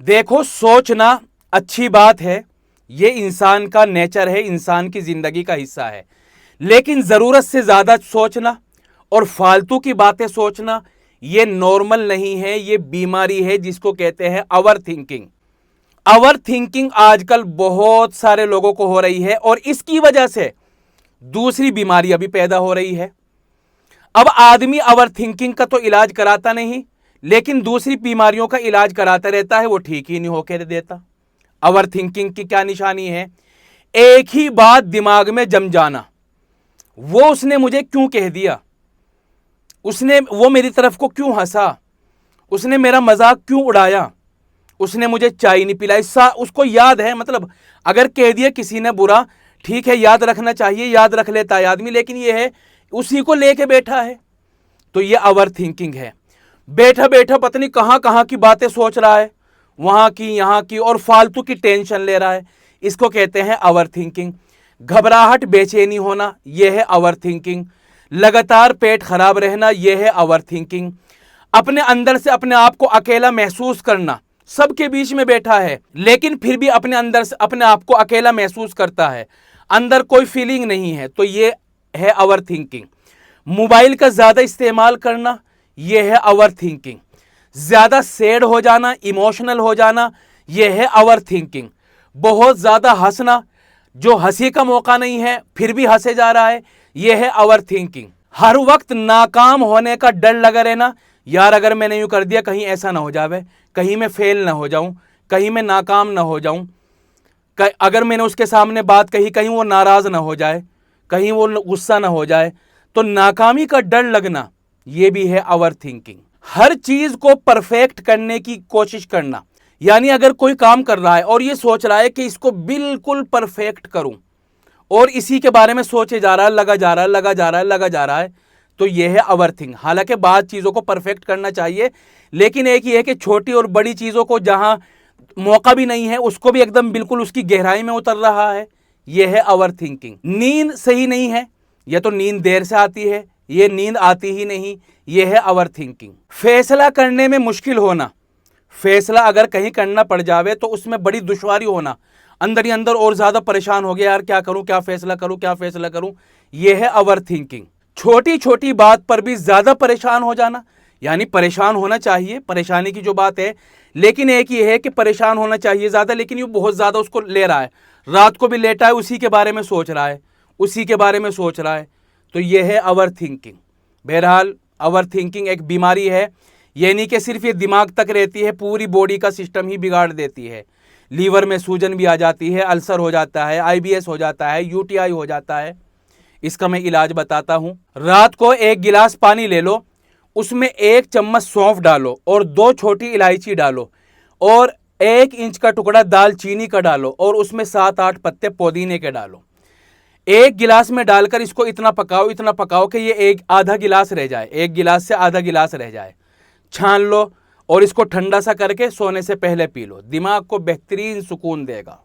देखो, सोचना अच्छी बात है, ये इंसान का नेचर है, इंसान की जिंदगी का हिस्सा है। लेकिन जरूरत से ज्यादा सोचना और फालतू की बातें सोचना ये नॉर्मल नहीं है, ये बीमारी है जिसको कहते हैं ओवर थिंकिंग। ओवर थिंकिंग आजकल बहुत सारे लोगों को हो रही है और इसकी वजह से दूसरी बीमारी अभी पैदा हो रही है। अब आदमी ओवर थिंकिंग का तो इलाज कराता नहीं, लेकिन दूसरी बीमारियों का इलाज कराता रहता है, वो ठीक ही नहीं होकर देता। ओवर थिंकिंग की क्या निशानी है? एक ही बात दिमाग में जम जाना। वो उसने मुझे क्यों कह दिया, वो मेरी तरफ को क्यों हंसा, उसने मेरा मजाक क्यों उड़ाया, उसने मुझे चाय नहीं पिलाई। उसको याद है, मतलब अगर कह दिया किसी ने बुरा, ठीक है, याद रखना चाहिए, याद रख लेता है आदमी, लेकिन ये है उसी को लेके बैठा है। तो ये ओवर थिंकिंग है। बैठा बैठा पता नहीं कहां कहां की बातें सोच रहा है, वहां की यहां की, और फालतू की टेंशन ले रहा है। इसको कहते हैं ओवर थिंकिंग। घबराहट, बेचैनी होना, यह है ओवर थिंकिंग। लगातार पेट खराब रहना, यह है ओवर थिंकिंग। अपने अंदर से अपने आप को अकेला महसूस करना, सबके बीच में बैठा है लेकिन फिर भी अपने अंदर से अपने आप को अकेला महसूस करता है, अंदर कोई फीलिंग नहीं है, तो यह है ओवर थिंकिंग। मोबाइल का ज्यादा इस्तेमाल करना, यह है ओवर थिंकिंग। ज्यादा सैड हो जाना, इमोशनल हो जाना, यह है ओवर थिंकिंग। बहुत ज्यादा हंसना, जो हंसी का मौका नहीं है फिर भी हंसे जा रहा है, यह है ओवर थिंकिंग। हर वक्त नाकाम होने का डर लगा रहना, यार अगर मैंने यूं कर दिया कहीं ऐसा ना हो जावे, कहीं मैं फेल ना हो जाऊं, कहीं मैं नाकाम ना हो जाऊं, अगर मैंने उसके सामने बात कही कहीं वो नाराज ना हो जाए, कहीं वो गुस्सा ना हो जाए, तो नाकामी का डर लगना, यह भी है ओवर थिंकिंग। हर चीज को परफेक्ट करने की कोशिश करना, यानी अगर कोई काम कर रहा है और ये सोच रहा है कि इसको बिल्कुल परफेक्ट करूं, और इसी के बारे में सोचे जा रहा है, लगा जा रहा है, लगा जा रहा है, लगा जा रहा है, तो यह है ओवर थिंक। हालांकि बाद चीजों को परफेक्ट करना चाहिए, लेकिन एक ही है कि छोटी और बड़ी चीजों को जहां मौका भी नहीं है उसको भी एकदम बिल्कुल उसकी गहराई में उतर रहा है, यह है ओवर थिंकिंग। नींद सही नहीं है, यह तो नींद देर से आती है, यह नींद आती ही नहीं, यह है ओवर थिंकिंग। फैसला करने में मुश्किल होना, फैसला अगर कहीं करना पड़ जावे तो उसमें बड़ी दुश्वारी होना, अंदर ही अंदर और ज्यादा परेशान हो गया, यार क्या करूं, क्या फैसला करूं, क्या फैसला करूं, यह है ओवर थिंकिंग। छोटी छोटी बात पर भी ज्यादा परेशान हो जाना, यानी परेशान होना चाहिए, परेशानी की जो बात है, लेकिन एक ही है कि परेशान होना चाहिए ज्यादा, लेकिन ये बहुत ज्यादा उसको ले रहा है, रात को भी लेटा है उसी के बारे में सोच रहा है, उसी के बारे में सोच रहा है, तो यह है ओवर थिंकिंग। बहरहाल ओवर थिंकिंग एक बीमारी है, यानी कि सिर्फ ये दिमाग तक रहती है, पूरी बॉडी का सिस्टम ही बिगाड़ देती है। लीवर में सूजन भी आ जाती है, अल्सर हो जाता है, आईबीएस हो जाता है, यूटीआई हो जाता है। इसका मैं इलाज बताता हूं। रात को 1 गिलास पानी ले लो, उसमें 1 चम्मच सौंफ डालो और 2 छोटी इलायची डालो और 1 इंच का टुकड़ा दालचीनी का डालो और उसमें 7-8 पत्ते पुदीने के डालो। 1 गिलास में डालकर इसको इतना पकाओ कि ये आधा गिलास रह जाए, 1 गिलास से आधा गिलास रह जाए। छान लो और इसको ठंडा सा करके सोने से पहले पी लो, दिमाग को बेहतरीन सुकून देगा।